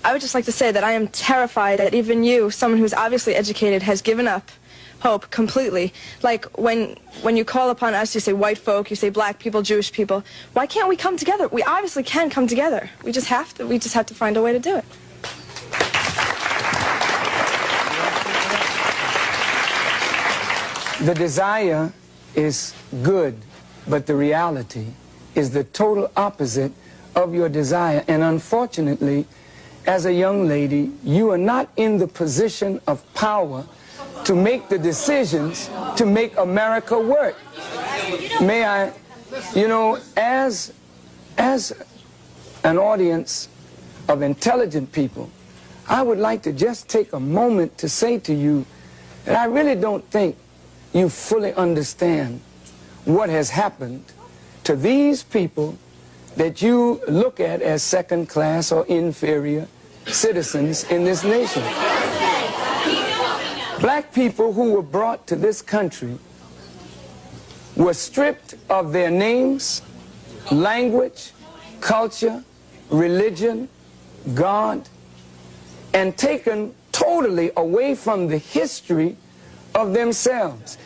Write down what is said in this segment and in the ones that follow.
I would just like to say that I am terrified that even you, someone who's obviously educated, has given up hope completely. Like when you call upon us, you say white folk, you say black people, Jewish people. Why can't we come together? We obviously can come together. We just have to. We just have to find a way to do it. The desire is good, but the reality is the total opposite of your desire. And unfortunately, as a young lady, you are not in the position of power to make the decisions to make America work. May I, you know, as an audience of intelligent people, I would like to just take a moment to say to you that I really don't think you fully understand what has happened to these people that you look at as second class or inferior citizens in this nation. Black people who were brought to this country were stripped of their names, language, culture, religion, God, and taken totally away from the history of themselves.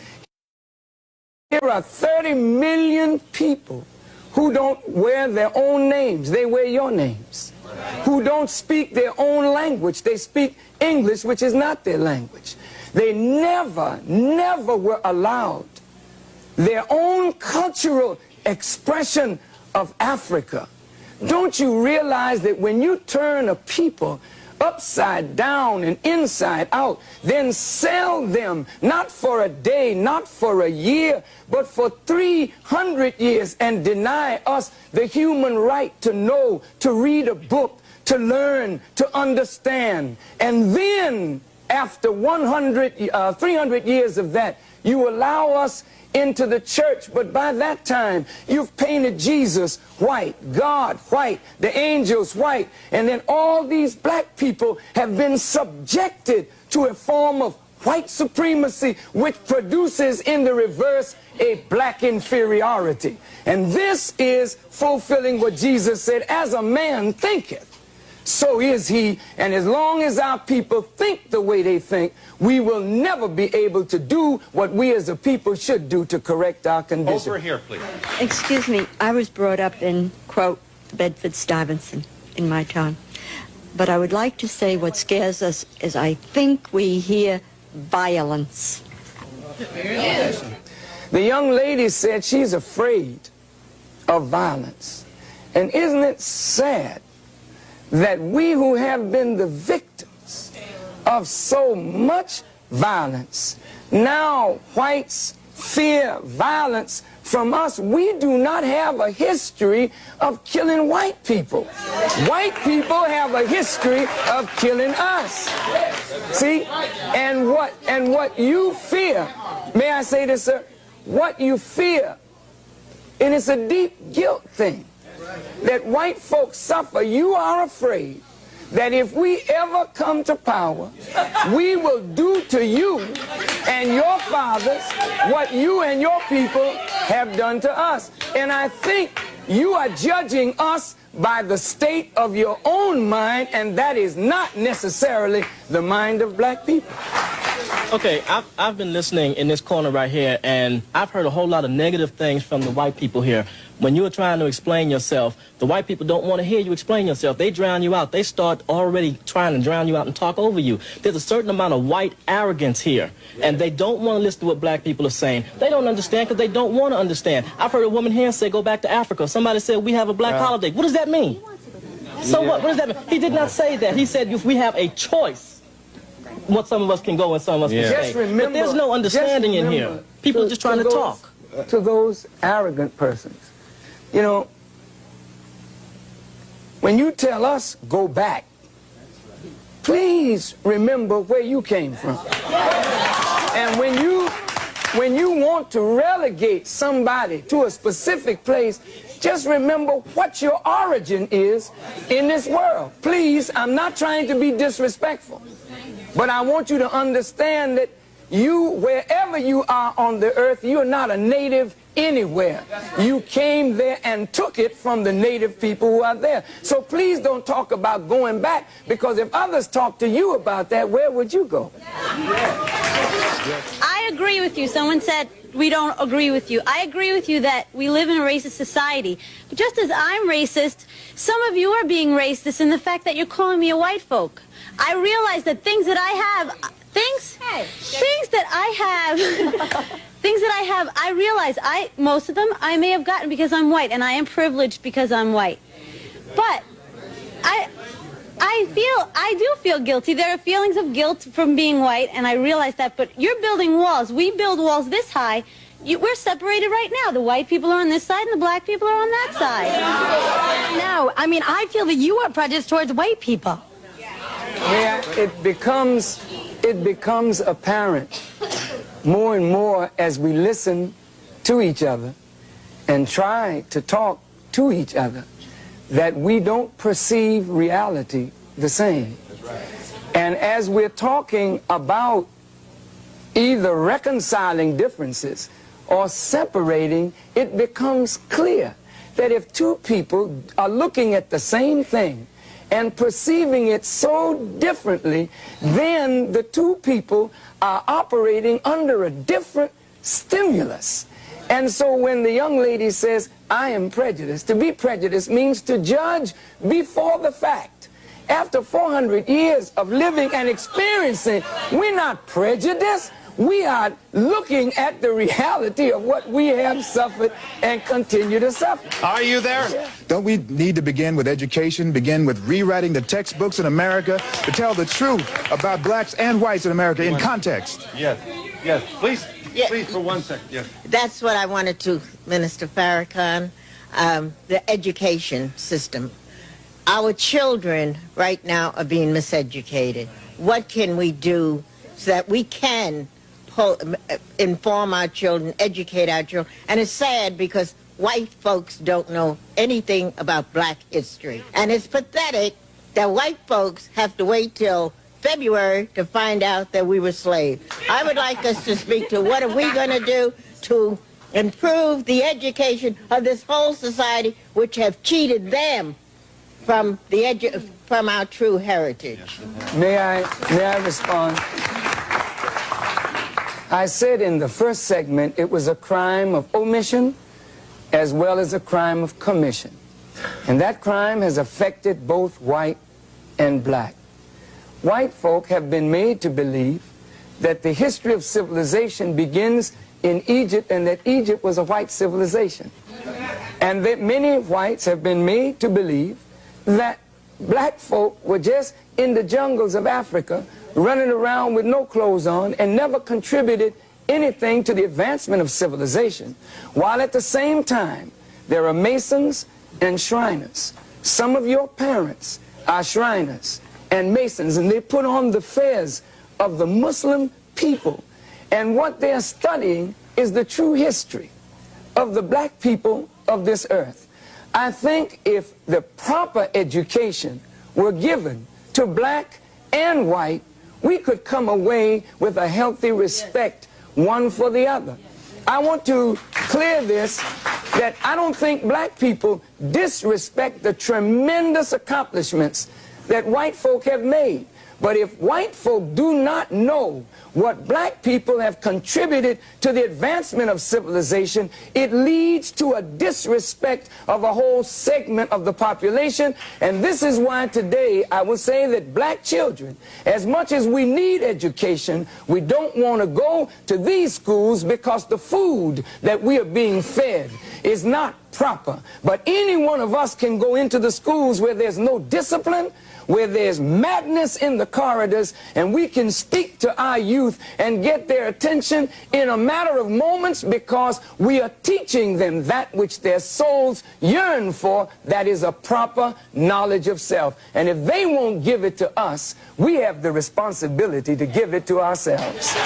Here are 30 million people who don't wear their own names. They wear your names. Who don't speak their own language. They speak English, which is not their language. They never were allowed their own cultural expression of Africa. Don't you realize that when you turn a people upside down and inside out, then sell them not for a day, not for a year, but for 300 years, and deny us the human right to know, to read a book, to learn, to understand, and then after 300 years of that, you allow us into the church, but by that time you've painted Jesus white, God white, the angels white, and then all these black people have been subjected to a form of white supremacy, which produces in the reverse a black inferiority. And this is fulfilling what Jesus said, as a man thinketh, so is he. And as long as our people think the way they think, we will never be able to do what we as a people should do to correct our condition. Over here, please. Excuse me, I was brought up in, quote, Bedford-Stuyvesant in my time. But I would like to say what scares us is I think we hear violence. The young lady said she's afraid of violence. And isn't it sad that we who have been the victims of so much violence, now whites fear violence from us? We do not have a history of killing white people. White people have a history of killing us. See? And what you fear, may I say this, sir? What you fear, and it's a deep guilt thing, that white folks suffer. You are afraid that if we ever come to power, we will do to you and your fathers what you and your people have done to us. And I think you are judging us by the state of your own mind, and that is not necessarily the mind of black people. Okay, I've been listening in this corner right here, and I've heard a whole lot of negative things from the white people here. When you were trying to explain yourself, the white people don't want to hear you explain yourself. They drown you out. They start already trying to drown you out and talk over you. There's a certain amount of white arrogance here, and they don't want to listen to what black people are saying. They don't understand because they don't want to understand. I've heard a woman here say, go back to Africa. Somebody said, we have a black holiday. What does that mean? So what does that mean? He did not say that. He said, if we have a choice, what some of us can go and some of us can stay. Remember, but there's no understanding in here. People are just trying to talk. To those arrogant persons, you know, when you tell us go back, please remember where you came from. And when you want to relegate somebody to a specific place, just remember what your origin is in this world. Please, I'm not trying to be disrespectful, but I want you to understand that you, wherever you are on the earth, you're not a native anywhere. You came there and took it from the native people who are there. So please don't talk about going back, because if others talk to you about that, where would you go? I agree with you. Someone said we don't agree with you. I agree with you that we live in a racist society. But just as I'm racist, some of you are being racist in the fact that you're calling me a white folk. I realize that things that I have, things that I have, I realize most of them I may have gotten because I'm white, and I am privileged because I'm white. But I do feel guilty. There are feelings of guilt from being white, and I realize that. But you're building walls. We build walls this high. We're separated right now. The white people are on this side, and the black people are on that side. No, I mean, I feel that you are prejudiced towards white people. Yeah, it becomes apparent more and more as we listen to each other and try to talk to each other that we don't perceive reality the same. And as we're talking about either reconciling differences or separating, it becomes clear that if two people are looking at the same thing and perceiving it so differently, then the two people are operating under a different stimulus. And so when the young lady says, I am prejudiced, to be prejudiced means to judge before the fact. After 400 years of living and experiencing, we're not prejudiced. We are looking at the reality of what we have suffered and continue to suffer. Are you there? Yeah. Don't we need to begin with education, begin with rewriting the textbooks in America to tell the truth about blacks and whites in America in context? Yes, yes. Please, please, for 1 second. Yes. That's what I wanted to, Minister Farrakhan, the education system. Our children right now are being miseducated. What can we do so that we can inform our children, educate our children? And it's sad because white folks don't know anything about black history. And it's pathetic that white folks have to wait till February to find out that we were slaves. I would like us to speak to what are we going to do to improve the education of this whole society, which have cheated them from our true heritage. May I respond? I said in the first segment it was a crime of omission as well as a crime of commission. And that crime has affected both white and black. White folk have been made to believe that the history of civilization begins in Egypt and that Egypt was a white civilization. And that many whites have been made to believe that black folk were just in the jungles of Africa running around with no clothes on and never contributed anything to the advancement of civilization, while at the same time there are Masons and Shriners. Some of your parents are Shriners and Masons, and they put on the fez of the Muslim people, and what they're studying is the true history of the black people of this earth. I think if the proper education were given to black and white, we could come away with a healthy respect one for the other. I want to clear this, that I don't think black people disrespect the tremendous accomplishments that white folk have made. But if white folk do not know what black people have contributed to the advancement of civilization, it leads to a disrespect of a whole segment of the population. And this is why today I will say that black children, as much as we need education, we don't want to go to these schools because the food that we are being fed is not proper. But any one of us can go into the schools where there's no discipline, where there's madness in the corridors, and we can speak to our youth and get their attention in a matter of moments, because we are teaching them that which their souls yearn for, that is a proper knowledge of self. And if they won't give it to us, we have the responsibility to give it to ourselves.